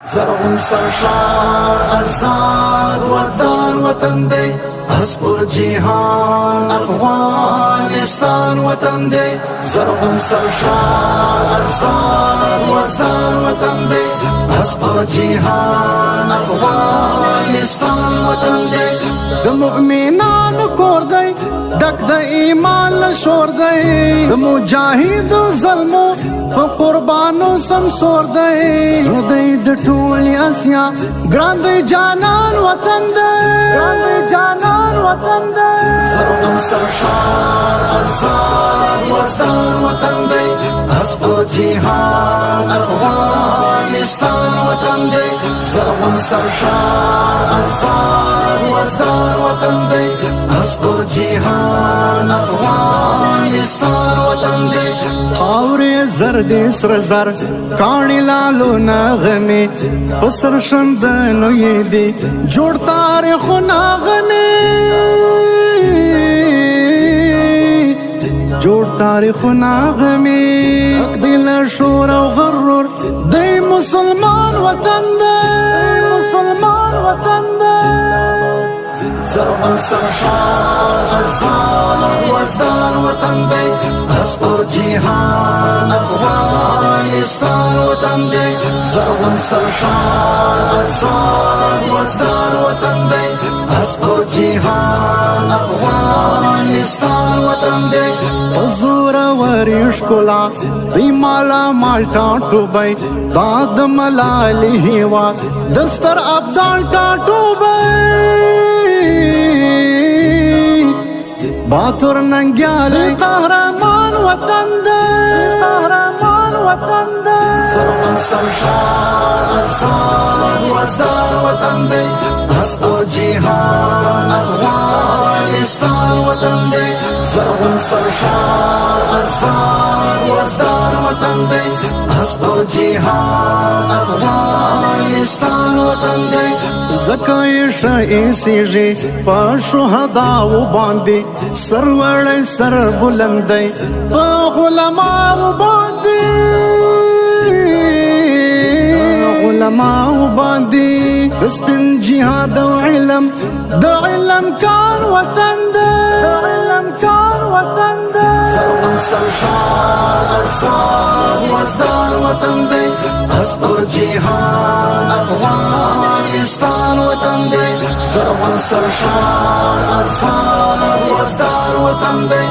زرغون سرشار آزاد وطن دے اس پر جہان افغانستان وطن دے زرغون سرشار آزاد وطن دے اس پر جہان افغانستان وطن دے د مؤمنان کور دی دک د ایمان شور دی د مجاهد ظلمو په قربانو سمسور دی زړه دی د ټول اسیا ګران دی جانان وطن دی زرغون سرشار آزاد وطن دی اس پر جهان افغانستان وطن دی زرغون سرشار آزاد وطن دی اس پر جهان افغانستان وطن دی خاورې زرد سر زر کاڼي لالو نغمې پسر شندنو یې دي جوړ تاریخونه جوړ تاریخونه غمې حق دل شور او غرور دی مسلمان وطن دی زرغون سرشار آزاد وطن دی اس پر جهان افغانستان وطن دی زرغون سرشار آزاد وطن دی اس پر جهان افغانستان وطن دی پزور ورش کولا دی مالا مالټا ټوبای داد ملالی هوا دستر ابدال ټاټوبای باتور ننگیالی قهرمان وطن دی زرغون سرشار آزاد وطن دی اس پر جهان افغانستان وطن دی زرغون سرشار آزاد وطن دی اس پر جهان افغانستان وطن دی زکای شایسیږي په شهداو باندې سرور سر بلندی په علماء باندې سپین جهاد او علم د علم کار وطن دی زرغون سرشار آزاد وطن دی اس پر جهان افغانستان وطن دی زرغون سرشار آزاد وطن دی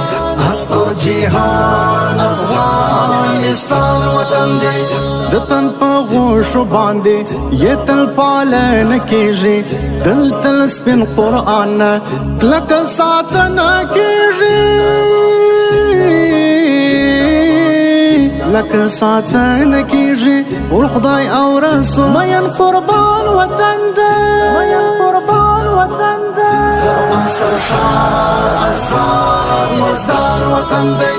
اس پر جهان افغانستان وطن دی د تن په غوښو باندې یې تل پالنه کېږي دل تل سپین قرآن کلکه ساتنه کېږي لکه ساتنه کېږي او خدای او رسول مین قربان وطن دی زرغون سرشار آزاد وطن دی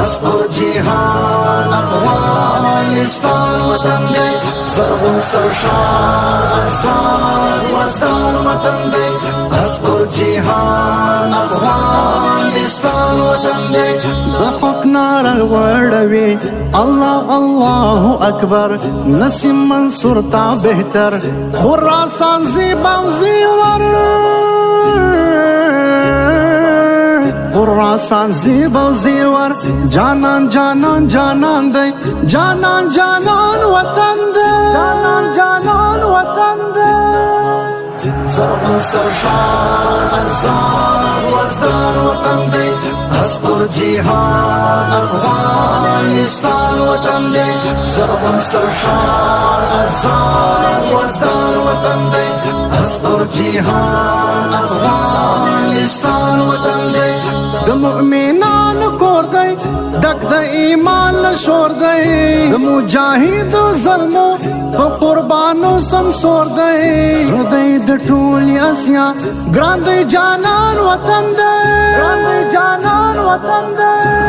اس پر جهان افغانستان وطن دی زرغون سرشار آزاد وطن دی اس پر جهان افغانستان وطن دی د حق نار الوړوي الله اکبر نسیم منصور تا بهتر خراسان زیبا و زیور خراسان زیبا و زیور جانان دی جانان وطن دی زرغون سرشار آزاد وطن دی اس پر جهان افغانستان وطن دی زرغون سرشار آزاد وطن دی اس پر جهان افغانستان وطن دی د مؤمنان کور دی دک د ایمان شور دی د مجاهد ظلمو په قربانو سمسور دی زړه دی د ټول اسیا ګران دی جانان وطن دی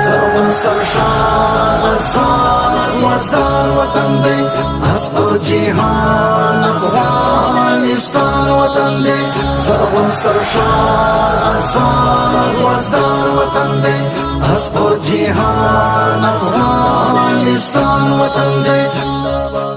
زرغون سرشار آزاد وطن دی اس پر جهان افغانستان وطن دی زرغون سرشار آزاد وطن دی اس پر جهان افغانستان وطن دی